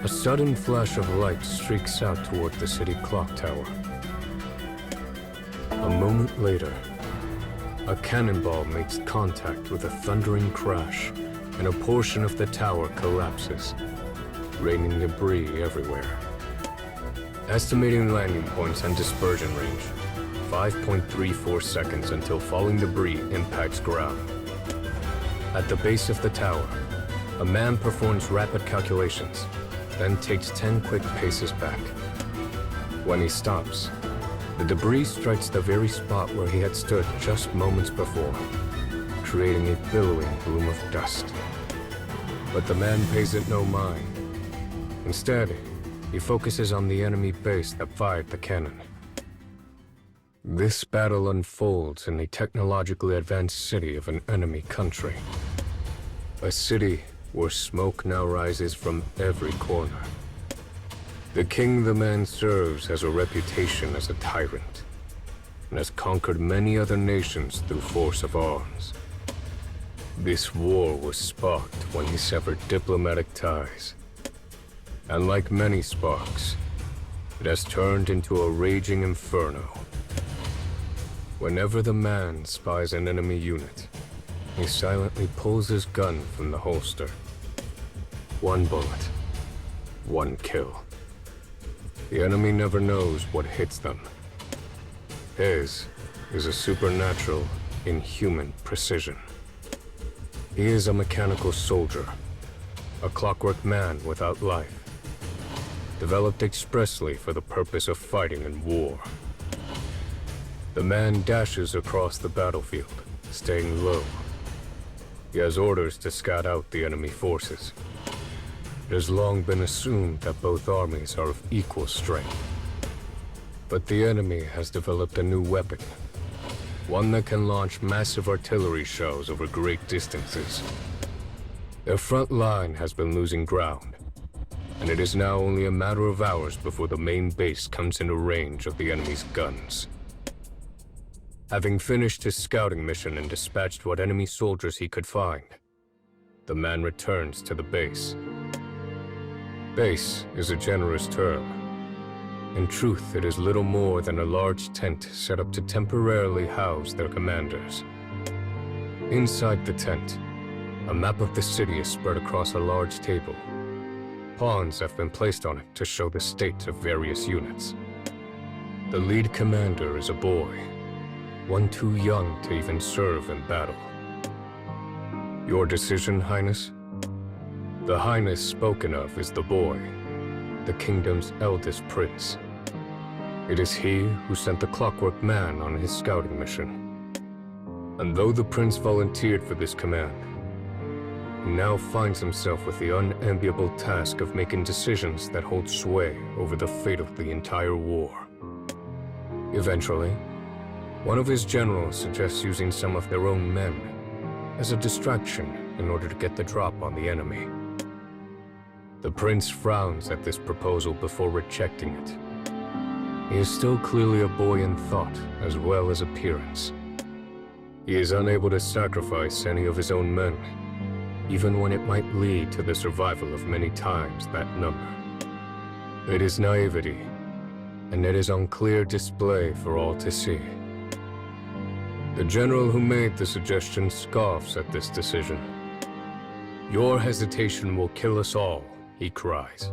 A sudden flash of light streaks out toward the city clock tower. A moment later, a cannonball makes contact with a thundering crash, and a portion of the tower collapses, raining debris everywhere. Estimating landing points and dispersion range, 5.34 seconds until falling debris impacts ground. At the base of the tower, a man performs rapid calculations, then takes 10 quick paces back. When he stops, the debris strikes the very spot where he had stood just moments before, creating a billowing plume of dust. But the man pays it no mind. Instead, he focuses on the enemy base that fired the cannon. This battle unfolds in the technologically advanced city of an enemy country. A city where smoke now rises from every corner. The king the man serves has a reputation as a tyrant, and has conquered many other nations through force of arms. This war was sparked when he severed diplomatic ties. And like many sparks, it has turned into a raging inferno. Whenever the man spies an enemy unit, he silently pulls his gun from the holster. One bullet, one kill. The enemy never knows what hits them. His is a supernatural, inhuman precision. He is a mechanical soldier, a clockwork man without life, developed expressly for the purpose of fighting in war. The man dashes across the battlefield, staying low. He has orders to scout out the enemy forces. It has long been assumed that both armies are of equal strength. But the enemy has developed a new weapon, one that can launch massive artillery shells over great distances. Their front line has been losing ground, and it is now only a matter of hours before the main base comes into range of the enemy's guns. Having finished his scouting mission and dispatched what enemy soldiers he could find, the man returns to the base. Base is a generous term. In truth, it is little more than a large tent set up to temporarily house their commanders. Inside the tent, a map of the city is spread across a large table. Pawns have been placed on it to show the state of various units. The lead commander is a boy, one too young to even serve in battle. Your decision, Highness? The Highness spoken of is the boy, the kingdom's eldest prince. It is he who sent the clockwork man on his scouting mission. And though the prince volunteered for this command, he now finds himself with the unenviable task of making decisions that hold sway over the fate of the entire war. Eventually, one of his generals suggests using some of their own men as a distraction in order to get the drop on the enemy. The prince frowns at this proposal before rejecting it. He is still clearly a boy in thought as well as appearance. He is unable to sacrifice any of his own men, even when it might lead to the survival of many times that number. It is naivety, and it is on clear display for all to see. The general who made the suggestion scoffs at this decision. "Your hesitation will kill us all," he cries.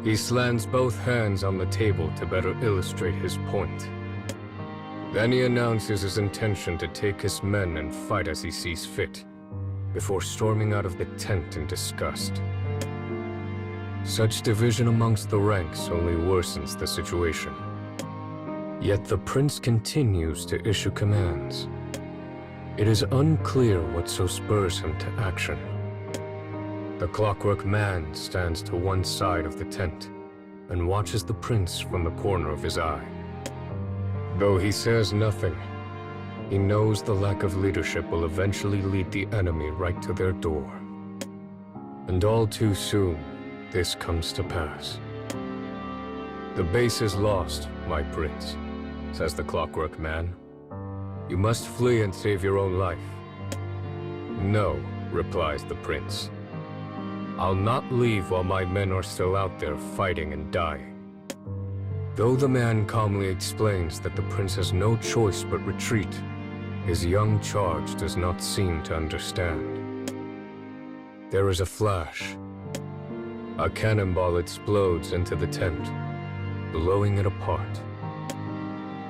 He slams both hands on the table to better illustrate his point. Then he announces his intention to take his men and fight as he sees fit, before storming out of the tent in disgust. Such division amongst the ranks only worsens the situation. Yet the prince continues to issue commands. It is unclear what so spurs him to action. The clockwork man stands to one side of the tent and watches the prince from the corner of his eye. Though he says nothing, he knows the lack of leadership will eventually lead the enemy right to their door. And all too soon, this comes to pass. "The base is lost, my prince," says the clockwork man. "You must flee and save your own life." "No," replies the prince. I'll not leave while my men are still out there fighting and dying. Though the man calmly explains that the prince has no choice but retreat, his young charge does not seem to understand. There is a flash. A cannonball explodes into the tent, blowing it apart.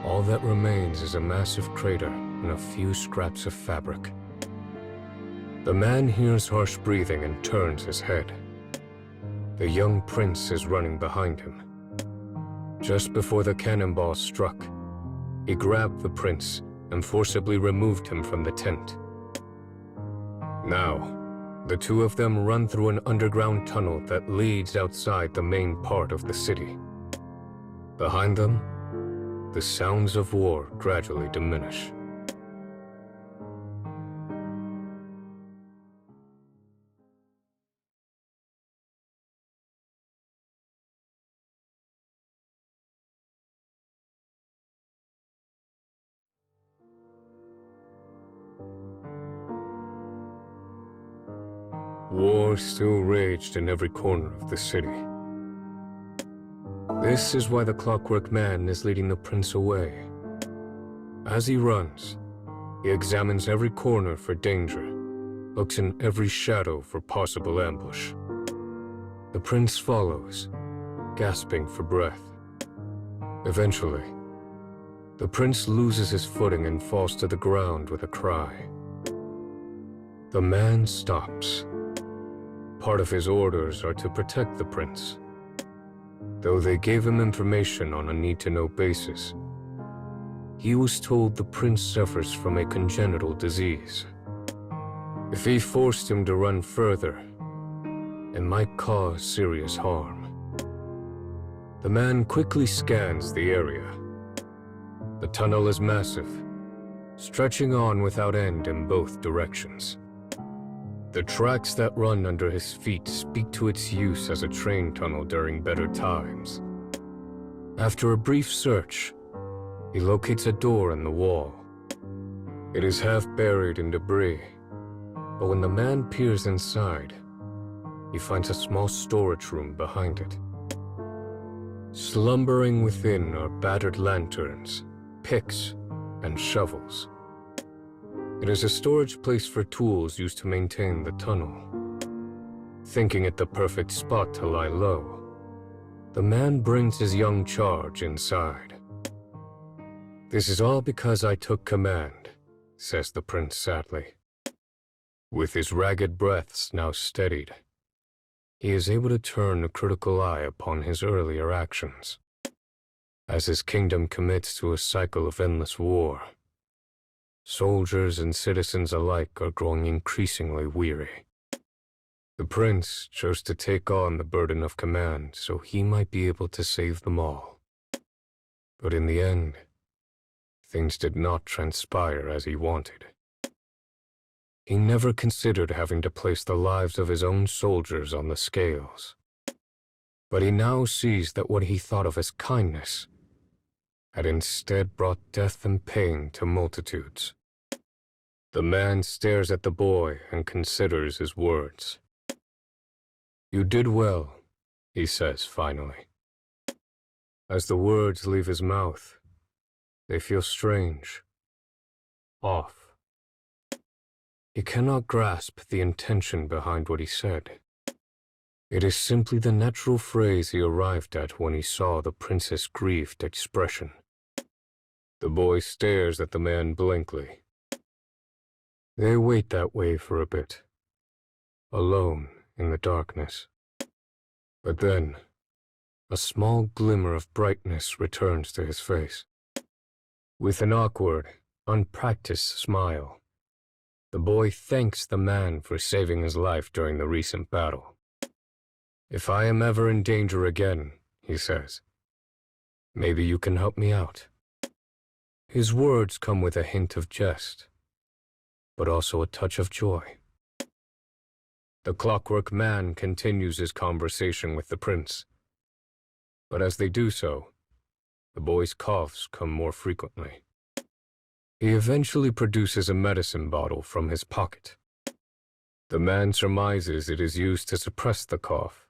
All that remains is a massive crater and a few scraps of fabric. The man hears harsh breathing and turns his head. The young prince is running behind him. Just before the cannonball struck, he grabbed the prince and forcibly removed him from the tent. Now, the two of them run through an underground tunnel that leads outside the main part of the city. Behind them, the sounds of war gradually diminish. War still raged in every corner of the city. This is why the Clockwork Man is leading the prince away. As he runs, he examines every corner for danger, looks in every shadow for possible ambush. The prince follows, gasping for breath. Eventually, the prince loses his footing and falls to the ground with a cry. The man stops. Part of his orders are to protect the prince. Though they gave him information on a need-to-know basis, he was told the prince suffers from a congenital disease. If he forced him to run further, it might cause serious harm. The man quickly scans the area. The tunnel is massive, stretching on without end in both directions. The tracks that run under his feet speak to its use as a train tunnel during better times. After a brief search, he locates a door in the wall. It is half buried in debris, but when the man peers inside, he finds a small storage room behind it. Slumbering within are battered lanterns, picks, and shovels. It is a storage place for tools used to maintain the tunnel. Thinking it the perfect spot to lie low, the man brings his young charge inside. "This is all because I took command," says the prince sadly. With his ragged breaths now steadied, he is able to turn a critical eye upon his earlier actions. As his kingdom commits to a cycle of endless war, soldiers and citizens alike are growing increasingly weary. The prince chose to take on the burden of command so he might be able to save them all. But in the end, things did not transpire as he wanted. He never considered having to place the lives of his own soldiers on the scales. But he now sees that what he thought of as kindness had instead brought death and pain to multitudes. The man stares at the boy and considers his words. "You did well," he says finally. As the words leave his mouth, they feel strange, off. He cannot grasp the intention behind what he said. It is simply the natural phrase he arrived at when he saw the prince's grieved expression. The boy stares at the man blankly. They wait that way for a bit, alone in the darkness. But then, a small glimmer of brightness returns to his face. With an awkward, unpracticed smile, the boy thanks the man for saving his life during the recent battle. "If I am ever in danger again," he says, "maybe you can help me out." His words come with a hint of jest, but also a touch of joy. The Clockwork Man continues his conversation with the prince, but as they do so, the boy's coughs come more frequently. He eventually produces a medicine bottle from his pocket. The man surmises it is used to suppress the cough.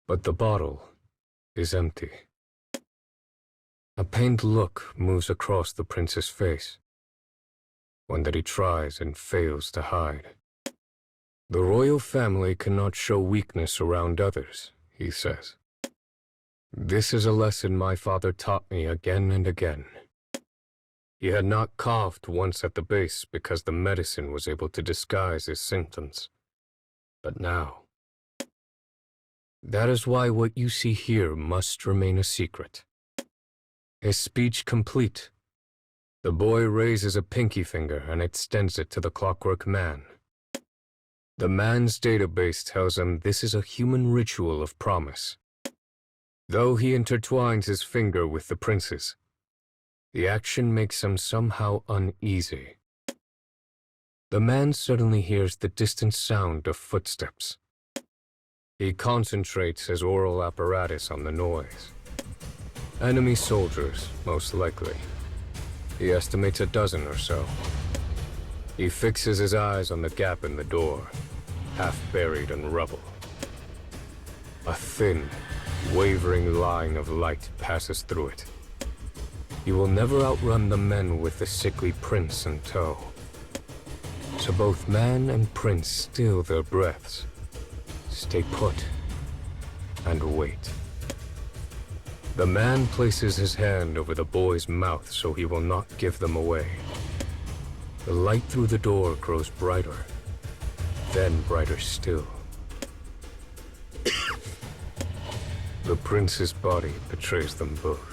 But the bottle is empty. A pained look moves across the prince's face, one that he tries and fails to hide. The royal family cannot show weakness around others, he says. This is a lesson my father taught me again and again. He had not coughed once at the base because the medicine was able to disguise his symptoms. But now, that is why what you see here must remain a secret. His speech complete, the boy raises a pinky finger and extends it to the clockwork man. The man's database tells him this is a human ritual of promise. Though he intertwines his finger with the prince's, the action makes him somehow uneasy. The man suddenly hears the distant sound of footsteps. He concentrates his oral apparatus on the noise. Enemy soldiers, most likely. He estimates a dozen or so. He fixes his eyes on the gap in the door, half buried in rubble. A thin, wavering line of light passes through it. He will never outrun the men with the sickly prince in tow. So both man and prince still their breaths, stay put, and wait. The man places his hand over the boy's mouth so he will not give them away. The light through the door grows brighter, then brighter still. The prince's body betrays them both.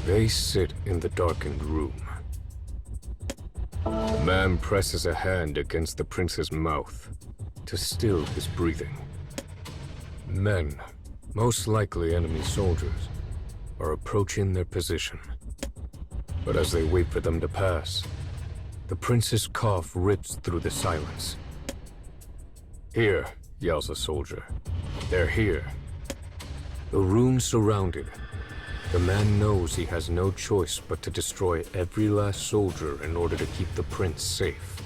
They sit in the darkened room. The man presses a hand against the prince's mouth to still his breathing. Men, most likely enemy soldiers, are approaching their position. But as they wait for them to pass, the prince's cough rips through the silence. "Here," yells a soldier. "They're here." The room surrounded. The man knows he has no choice but to destroy every last soldier in order to keep the prince safe.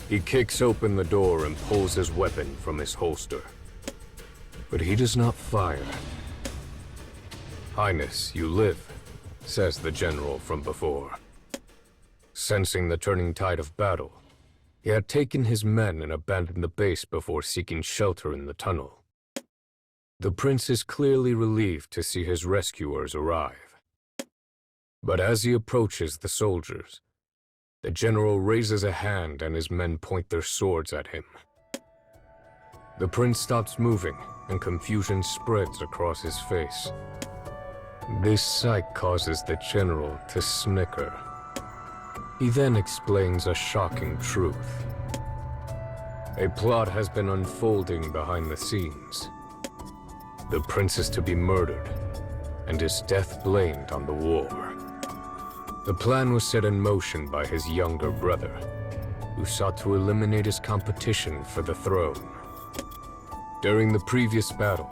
He kicks open the door and pulls his weapon from his holster. But he does not fire. "Highness, you live," says the general from before. Sensing the turning tide of battle, he had taken his men and abandoned the base before seeking shelter in the tunnel. The prince is clearly relieved to see his rescuers arrive. But as he approaches the soldiers, the general raises a hand and his men point their swords at him. The prince stops moving and confusion spreads across his face. This sight causes the general to snicker. He then explains a shocking truth. A plot has been unfolding behind the scenes. The prince is to be murdered, and his death blamed on the war. The plan was set in motion by his younger brother, who sought to eliminate his competition for the throne. During the previous battle,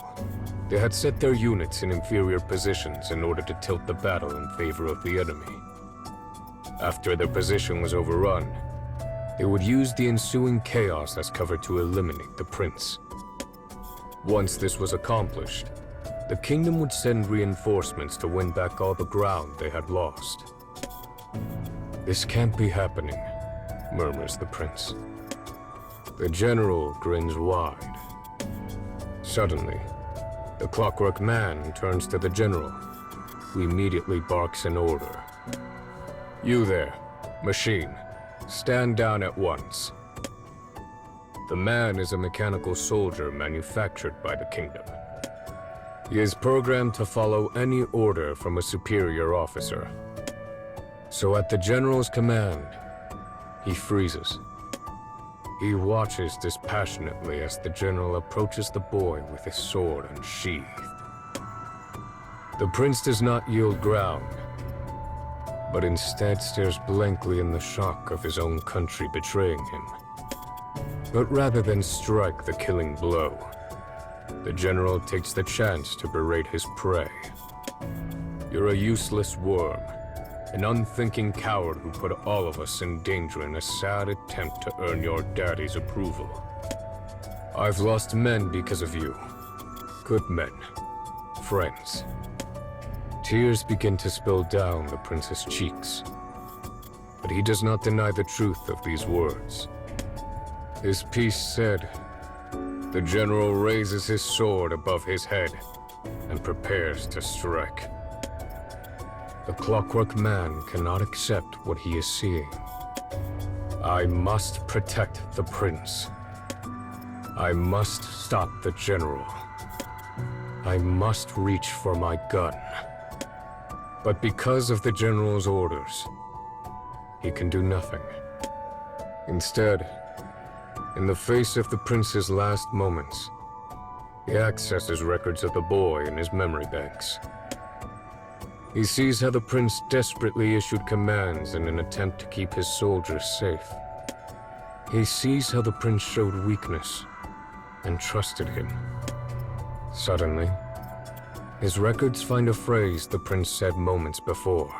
they had set their units in inferior positions in order to tilt the battle in favor of the enemy. After their position was overrun, they would use the ensuing chaos as cover to eliminate the prince. Once this was accomplished, the kingdom would send reinforcements to win back all the ground they had lost. "This can't be happening," murmurs the prince. The general grins wide. Suddenly, the clockwork man turns to the general, who immediately barks an order. "You there, machine, stand down at once." The man is a mechanical soldier manufactured by the kingdom. He is programmed to follow any order from a superior officer. So at the general's command, he freezes. He watches dispassionately as the general approaches the boy with his sword unsheathed. The prince does not yield ground, but instead stares blankly in the shock of his own country betraying him. But rather than strike the killing blow, the general takes the chance to berate his prey. You're a useless worm, an unthinking coward who put all of us in danger in a sad attempt to earn your daddy's approval. I've lost men because of you. Good men. Friends. Tears begin to spill down the prince's cheeks. But he does not deny the truth of these words. His piece said, the general raises his sword above his head and prepares to strike. The clockwork man cannot accept what he is seeing. I must protect the prince. I must stop the general. I must reach for my gun. But because of the general's orders, he can do nothing. Instead, in the face of the prince's last moments, he accesses records of the boy in his memory banks. He sees how the prince desperately issued commands in an attempt to keep his soldiers safe. He sees how the prince showed weakness and trusted him. Suddenly, his records find a phrase the prince said moments before.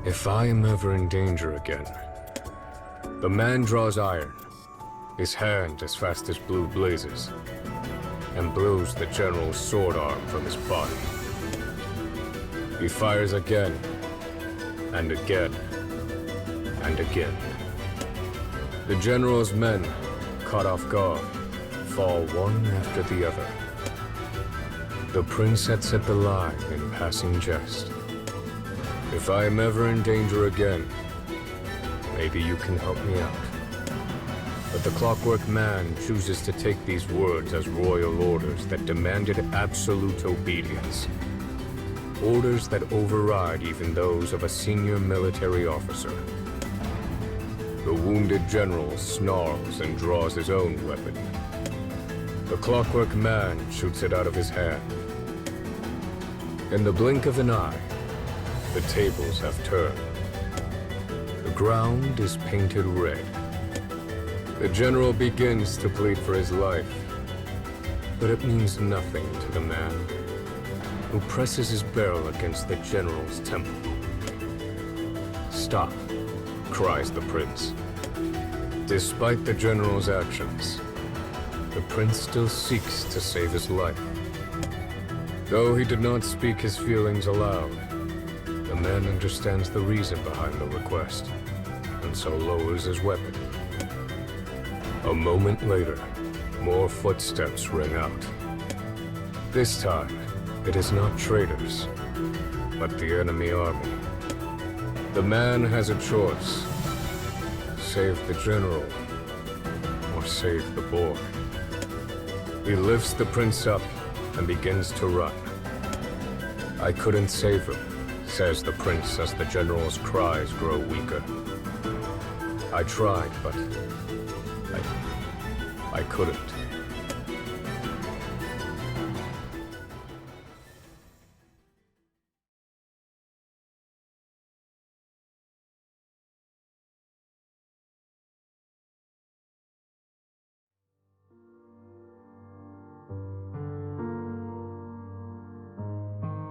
If I am ever in danger again. The man draws iron, his hand as fast as blue blazes, and blows the general's sword arm from his body. He fires again, and again, and again. The general's men, caught off guard, fall one after the other. The prince had said the line in passing jest. If I am ever in danger again, maybe you can help me out. But the clockwork man chooses to take these words as royal orders that demanded absolute obedience. Orders that override even those of a senior military officer. The wounded general snarls and draws his own weapon. The clockwork man shoots it out of his hand. In the blink of an eye, the tables have turned. The ground is painted red. The general begins to plead for his life, but it means nothing to the man who presses his barrel against the general's temple. Stop, cries the prince. Despite the general's actions, the prince still seeks to save his life. Though he did not speak his feelings aloud, the man understands the reason behind the request, and so lowers his weapon. A moment later, more footsteps ring out. This time, it is not traitors, but the enemy army. The man has a choice. Save the general, or save the boy. He lifts the prince up and begins to run. I couldn't save him, says the prince as the general's cries grow weaker. I tried, but I couldn't.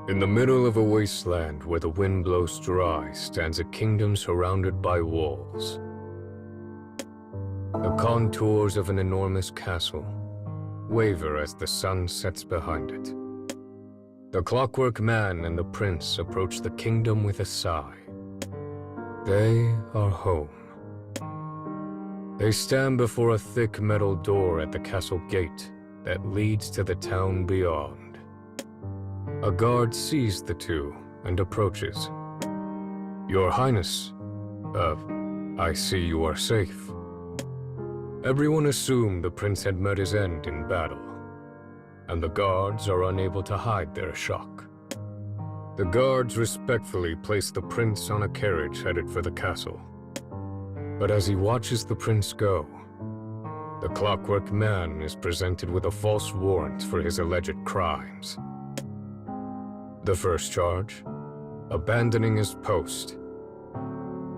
In the middle of a wasteland where the wind blows dry stands a kingdom surrounded by walls. The contours of an enormous castle waver as the sun sets behind it. The clockwork man and the prince approach the kingdom with a sigh. They are home. They stand before a thick metal door at the castle gate that leads to the town beyond. A guard sees the two and approaches. Your Highness, I see you are safe. Everyone assumed the prince had met his end in battle, and the guards are unable to hide their shock. The guards respectfully place the prince on a carriage headed for the castle. But as he watches the prince go, the clockwork man is presented with a false warrant for his alleged crimes. The first charge, abandoning his post.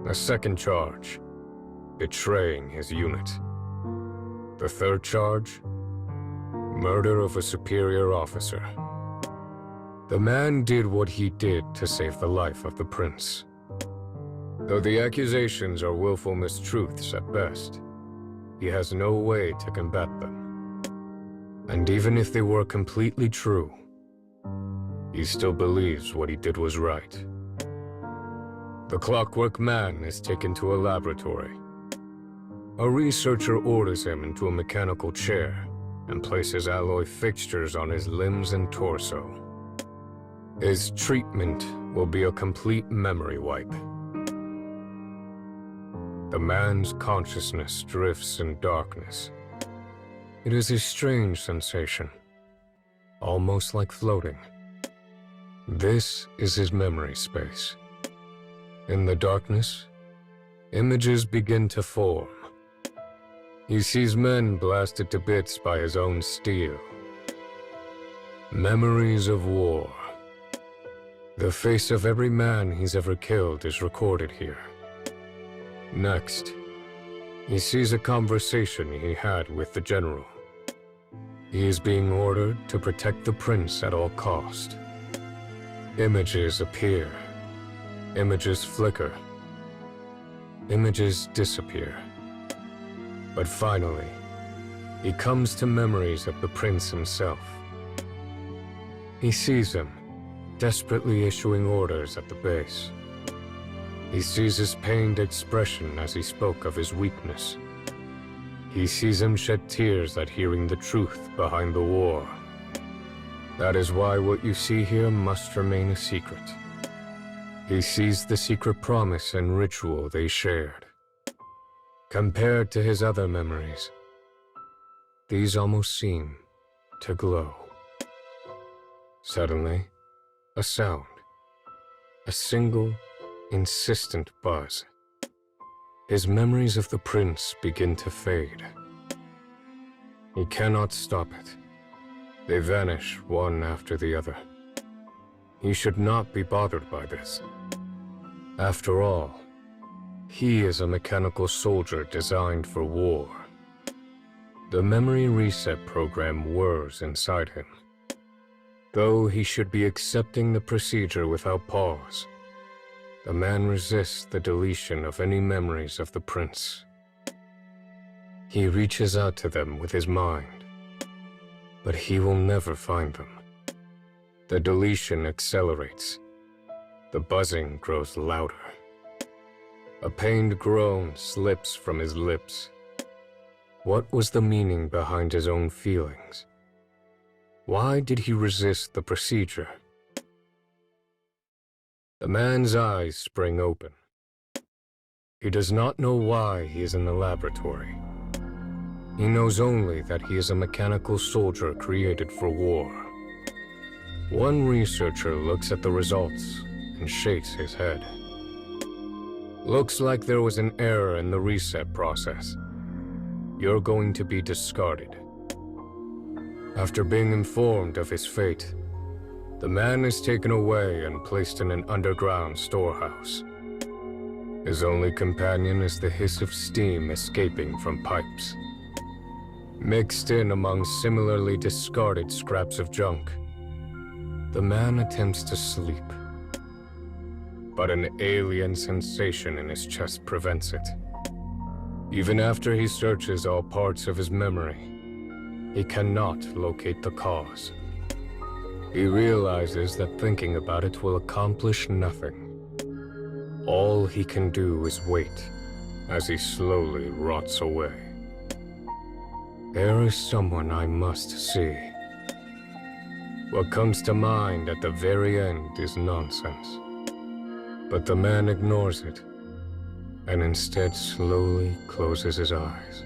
A second charge, betraying his unit. The third charge, murder of a superior officer. The man did what he did to save the life of the prince. Though the accusations are willful mistruths at best, he has no way to combat them. And even if they were completely true, he still believes what he did was right. The Clockwork Man is taken to a laboratory. A researcher orders him into a mechanical chair and places alloy fixtures on his limbs and torso. His treatment will be a complete memory wipe. The man's consciousness drifts in darkness. It is a strange sensation, almost like floating. This is his memory space. In the darkness, images begin to form. He sees men blasted to bits by his own steel. Memories of war. The face of every man he's ever killed is recorded here. Next, he sees a conversation he had with the general. He is being ordered to protect the prince at all cost. Images appear. Images flicker. Images disappear. But finally, he comes to memories of the prince himself. He sees him, desperately issuing orders at the base. He sees his pained expression as he spoke of his weakness. He sees him shed tears at hearing the truth behind the war. That is why what you see here must remain a secret. He sees the secret promise and ritual they shared. Compared to his other memories, these almost seem to glow. Suddenly, a sound. A single, insistent buzz. His memories of the prince begin to fade. He cannot stop it. They vanish one after the other. He should not be bothered by this. After all, he is a mechanical soldier designed for war. The memory reset program whirs inside him. Though he should be accepting the procedure without pause, the man resists the deletion of any memories of the prince. He reaches out to them with his mind, but he will never find them. The deletion accelerates. The buzzing grows louder. A pained groan slips from his lips. What was the meaning behind his own feelings? Why did he resist the procedure? The man's eyes spring open. He does not know why he is in the laboratory. He knows only that he is a mechanical soldier created for war. One researcher looks at the results and shakes his head. Looks like there was an error in the reset process. You're going to be discarded. After being informed of his fate, the man is taken away and placed in an underground storehouse. His only companion is the hiss of steam escaping from pipes. Mixed in among similarly discarded scraps of junk, the man attempts to sleep. But an alien sensation in his chest prevents it. Even after he searches all parts of his memory, he cannot locate the cause. He realizes that thinking about it will accomplish nothing. All he can do is wait as he slowly rots away. There is someone I must see. What comes to mind at the very end is nonsense. But the man ignores it, and instead slowly closes his eyes.